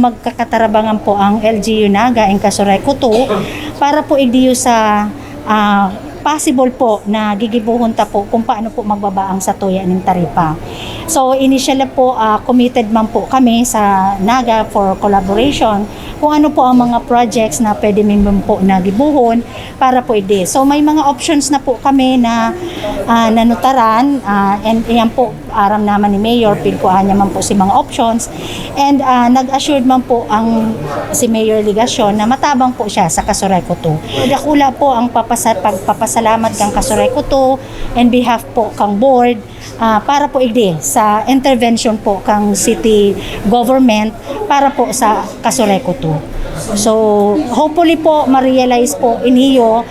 magkakatarabangan po ang LGU Naga and Kasureco 2 para po idiyo sa possible po na gigibuhunta po kung paano po magbaba ang satuya ng taripa. So initially po committed man po kami sa Naga for collaboration kung ano po ang mga projects na pwede min po na gibuhon para po ide. So may mga options na po kami na nanutaran and iyan po aram naman ni Mayor pigkuhan niya man po si mga options and nag-assured man po ang si Mayor Ligasyon na matabang po siya sa Kasureco 2. Dakula po ang pagpapasalamat kang Kasureco 2 and behalf po kang board para po ide sa intervention po kang city government para po sa Kasureco 2. So hopefully po ma-realize po iniyo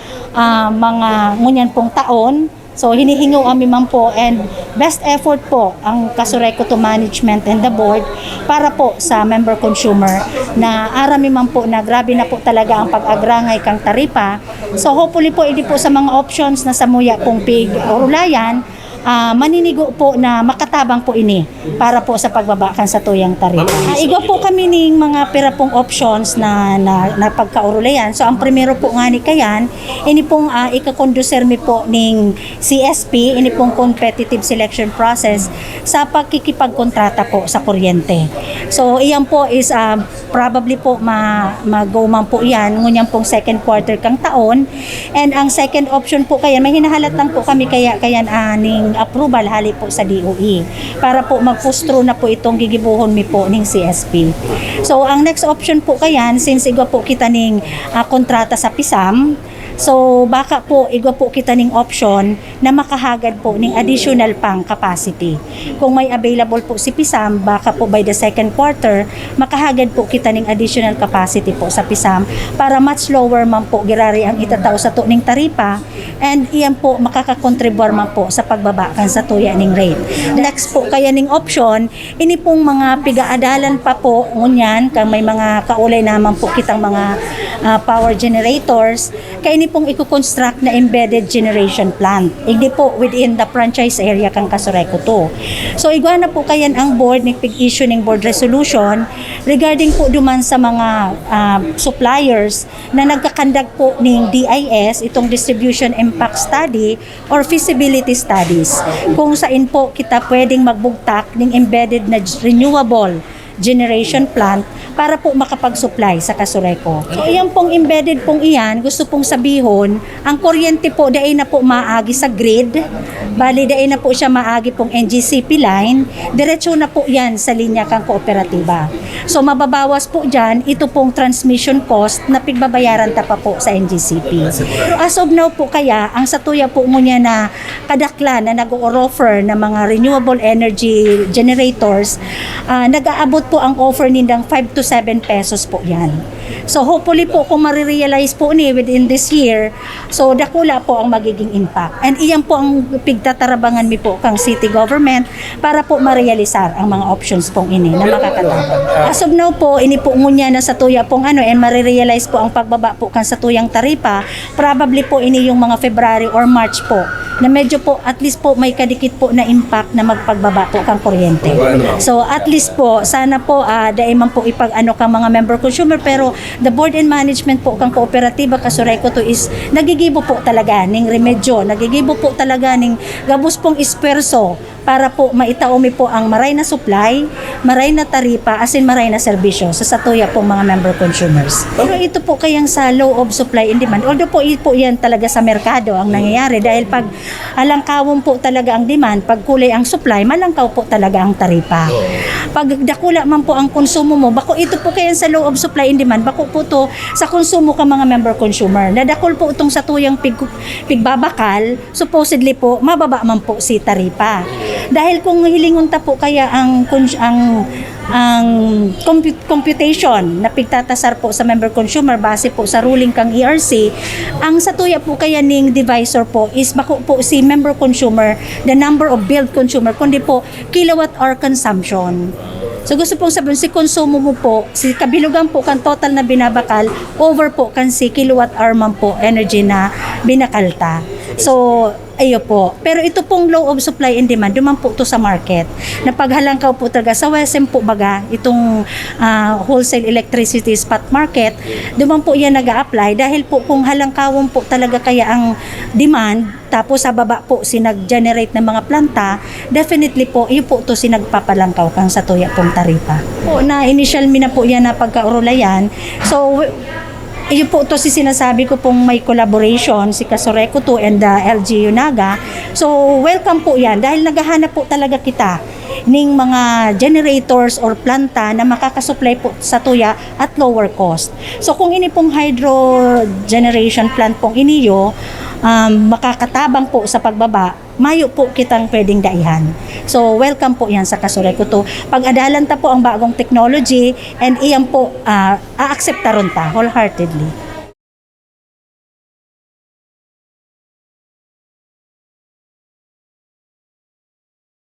mga ngunyan pong taon. So hinihingo kami man po and best effort po ang Kasureco 2 management and the board para po sa member consumer na arami man po na grabe na po talaga ang pag-agrangay kang taripa. So hopefully po hindi po sa mga options na samuya pong pig o ulayan maninigo po na makatabang po ini para po sa pagbabakan sa tuyang taripa. Igo po kami ning mga pera pong options na pagkaurulayan. So ang primero po nga ni kayan, ini pong ikakonduser mi po ning CSP, ini pong competitive selection process sa pagkikipagkontrata po sa kuryente. So iyan po is probably po mag-go man po yan, ngunyan pong second quarter kang taon. And ang second option po kayan, may hinahalat lang po kami kayan ning approval hali po sa DOE para po magpustro na po itong gigibuhon mi po ning CSP. So ang next option po kayan, since igwa po kita ning kontrata sa PISAM, so baka po igwa po kita ning option na makahagad po ning additional pang capacity. Kung may available po si PISAM, baka po by the second quarter makahagad po kita ning additional capacity po sa PISAM para much lower man po girari ang itatao sa ning taripa and iyan po makakakontribute man po sa pagbabakan sa tuya ning rate. Next po kaya ning option, ini pong mga pigaadalan pa po ngunyan kang may mga kaulay naman po kitang mga power generators kaya ini pong i-construct na embedded generation plant. Hindi po within the franchise area kang Kasureco 2. So igwa na po kayan ang board ng pig-issue ng board resolution regarding po duman sa mga suppliers na nagkakandak po ng DIS, itong distribution impact study or feasibility studies. Kung saan po kita pwedeng magbugtak ng embedded na renewable generation plant para po makapag-supply sa Kasureco. So iyan pong embedded pong iyan, gusto pong sabihon, ang kuryente po dahil na po maagi sa grid, bali dahil na po siya maagi pong NGCP line, diretso na po yan sa linya kang kooperatiba. So mababawas po dyan, ito pong transmission cost na pigbabayaran ta pa po sa NGCP. Pero as of now po kaya, ang satuya po ngunya na kadakla na nag-o-offer na mga renewable energy generators, nag-aabot po ang offer nindang 5 to 7 pesos po yan. So hopefully po kung marirealize po ni within this year, so dakula po ang magiging impact. And iyan po ang pigtatarabangan mi po kang city government para po marealisar ang mga options pong ini na makakatabang. As of now po, ini po ngunya na sa tuya pong and marirealize po ang pagbaba po kang sa tuyang taripa, probably po ini yung mga February or March po na medyo po at least po may kadikit po na impact na magpagbaba po kang kuryente. So at least po sana po dahil man po ipag-ano kang mga member consumer pero the board and management po kang kooperatiba Kasureco 2 is nagigibo po talaga ning remedyo, nagigibo po talaga ning gabos pong isperso para po maitaomi po ang maray na supply, maray na taripa, as in maray na serbisyo sa satuya po mga member consumers. Pero ito po kayang sa law of supply and demand, although po yan talaga sa merkado ang nangyayari dahil pag alangkawon po talaga ang demand, pag kulay ang supply, malangkaw po talaga ang taripa. Pag dakula man po ang konsumo mo, bako ito po kayang sa law of supply and demand, bako po to sa konsumo ka mga member consumer. Nadakol po itong sa tuyang pigbabakal, supposedly po, mababa man po si taripa. Dahil kung hilingon ta po kaya ang computation na pigtatasar po sa member consumer base po sa ruling kang ERC, ang satuya po kaya ning divisor po is bako po si member consumer, the number of billed consumer, kundi po kilowatt hour consumption. So gusto pong sabihin, si konsumo mo po, si kabilugan po kan total na binabakal, over po kan si kilowatt hour man po energy na binakalta. So Ayo po. Pero ito pong law of supply and demand, duman po to sa market. Na paghalangkaw po talaga sa WESM po baga, itong wholesale electricity spot market, duman po yan nag-a-apply dahil po kung halangkawon po talaga kaya ang demand, tapos sa baba po sinag-generate ng mga planta, definitely po, iyo po to sinagpapalangkaw kang sa tuya pong taripa. Po na initial mina po yan na pagkaurulayan. So, iyo po to si sinasabi ko pong may collaboration si Kasureco 2 and LG Unaga. So welcome po yan dahil naghahanap po talaga kita ning mga generators or planta na makakasupply po sa tuya at lower cost. So kung ini pong hydro generation plant pong iniyo, makakatabang po sa pagbaba, mayo po kitang pwedeng daihan. So, welcome po yan sa Kasureco 2. Pag-adalan ta po ang bagong technology and iyan po, a-accept ta ron ta wholeheartedly.